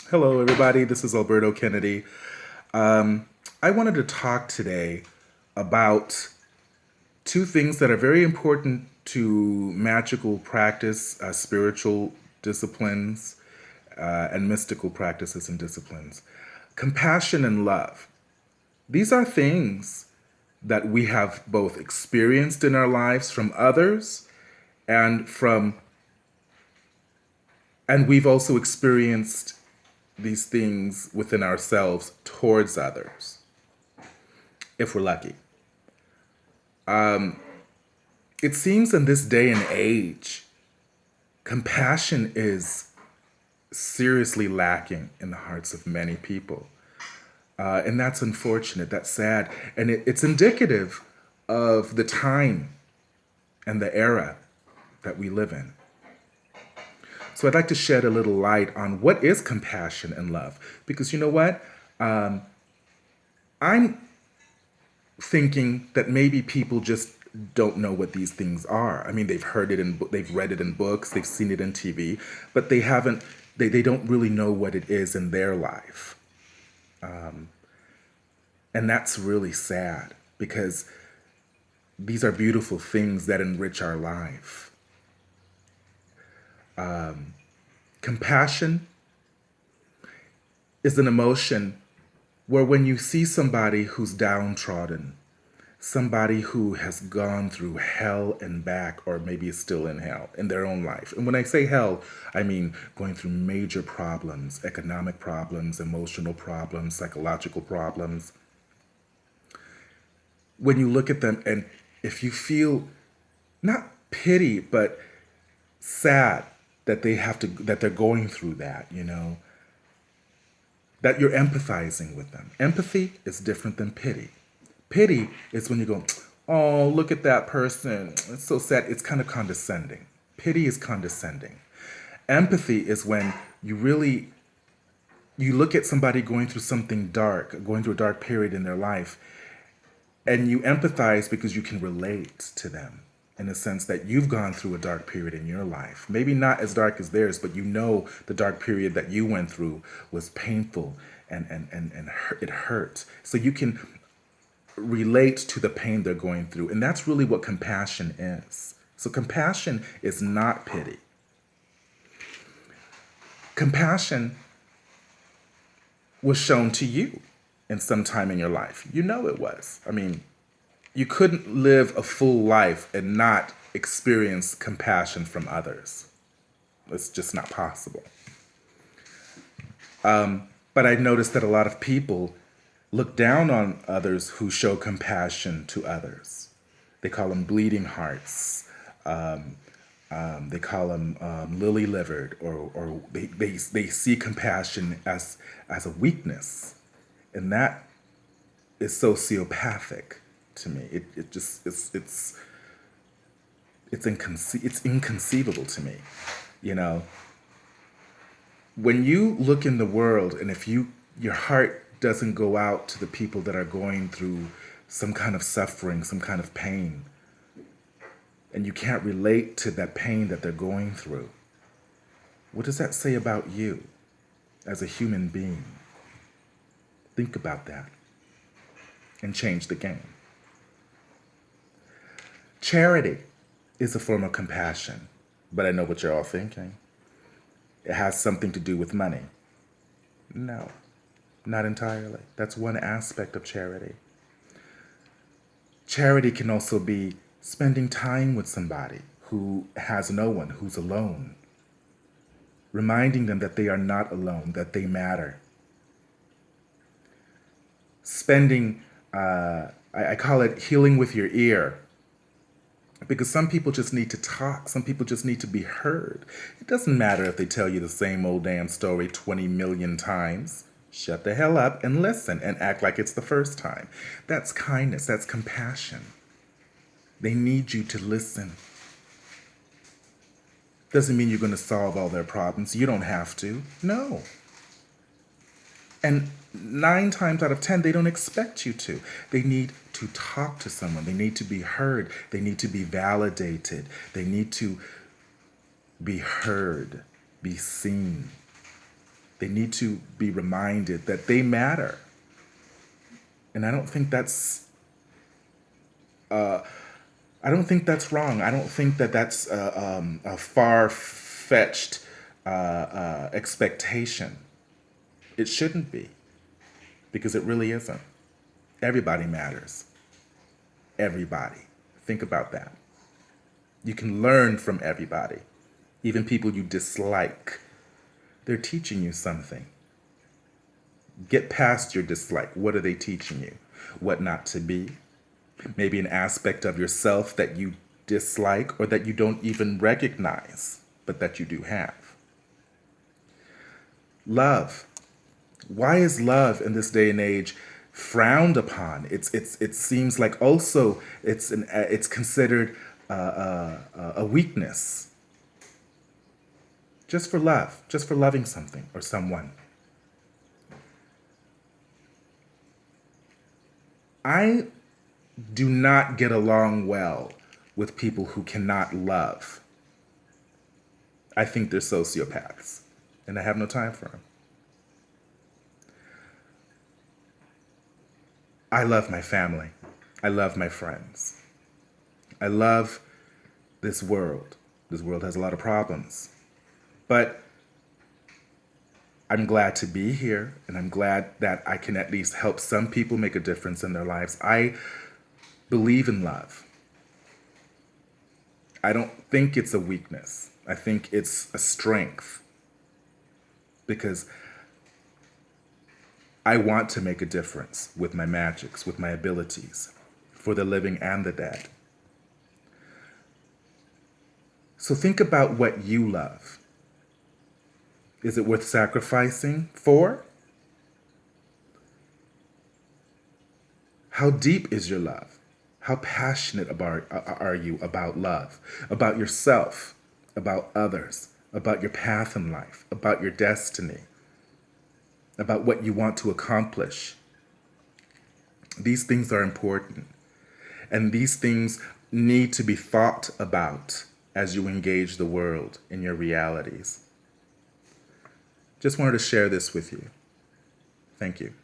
Hello, everybody. This is Alberto Kennedy. I wanted to talk today about two things that are very important to magical practice, spiritual disciplines, and mystical practices and disciplines. Compassion and love. These are things that we have both experienced in our lives from others and from and we've also experienced these things within ourselves towards others if we're lucky. It seems in this day and age, compassion is seriously lacking in the hearts of many people. And that's unfortunate, that's sad. And it's indicative of the time and the era that we live in. So I'd like to shed a little light on what is compassion and love. Because you know what? I'm thinking that maybe people just don't know what these things are. I mean, they've heard it in, they've read it in books, they've seen it in TV, but they haven't, they don't really know what it is in their life. And that's really sad because these are beautiful things that enrich our life. Compassion is an emotion where when you see somebody who's downtrodden, somebody who has gone through hell and back, or maybe is still in hell in their own life. And when I say hell, I mean going through major problems, economic problems, emotional problems, psychological problems. When you look at them and if you feel not pity, but sad that that they're going through that, that you're empathizing with them. Empathy is different than pity. Pity is when you go, oh, look at that person. It's so sad. It's kind of condescending. Pity is condescending. Empathy is when you look at somebody going through something dark, going through a dark period in their life, and you empathize because you can relate to them in the sense that you've gone through a dark period in your life. Maybe not as dark as theirs, but you know the dark period that you went through was painful and it hurt. So you can relate to the pain they're going through. And that's really what compassion is. So compassion is not pity. Compassion was shown to you in some time in your life. You know it was. I mean, you couldn't live a full life and not experience compassion from others. It's just not possible. But I've noticed that a lot of people look down on others who show compassion to others. They call them bleeding hearts. They call them lily livered, or they see compassion as a weakness. And that is sociopathic to me. It just it's inconceivable to me. You know, when you look in the world, and if your heart doesn't go out to the people that are going through some kind of suffering, some kind of pain, and you can't relate to that pain that they're going through, what does that say about you as a human being? Think about that and change the game. Charity is a form of compassion, but I know what you're all thinking. It has something to do with money. No, not entirely. That's one aspect of charity. Charity can also be spending time with somebody who has no one, who's alone, reminding them that they are not alone, that they matter. Spending, I call it healing with your ear, because some people just need to talk. Some people just need to be heard. It doesn't matter if they tell you the same old damn story 20 million times. Shut the hell up and listen and act like it's the first time. That's kindness. That's compassion. They need you to listen. Doesn't mean you're going to solve all their problems. You don't have to. No. And 9 times out of 10, they don't expect you to. They need to talk to someone. They need to be heard. They need to be validated. They need to be heard, be seen. They need to be reminded that they matter. And I don't think that's wrong. I don't think that that's a far-fetched expectation. It shouldn't be, because it really isn't. Everybody matters. Everybody. Think about that. You can learn from everybody, even people you dislike. They're teaching you something. Get past your dislike. What are they teaching you? What not to be? Maybe an aspect of yourself that you dislike or that you don't even recognize, but that you do have. Love. Why is love in this day and age frowned upon? It seems like also it's considered a weakness. Just for love, just for loving something or someone. I do not get along well with people who cannot love. I think they're sociopaths, and I have no time for them. I love my family. I love my friends. I love this world. This world has a lot of problems. But I'm glad to be here, and I'm glad that I can at least help some people make a difference in their lives. I believe in love. I don't think it's a weakness. I think it's a strength, because I want to make a difference with my magics, with my abilities, for the living and the dead. So think about what you love. Is it worth sacrificing for? How deep is your love? How passionate are you about love, about yourself, about others, about your path in life, about your destiny, about what you want to accomplish? These things are important, and these things need to be thought about as you engage the world in your realities. Just wanted to share this with you. Thank you.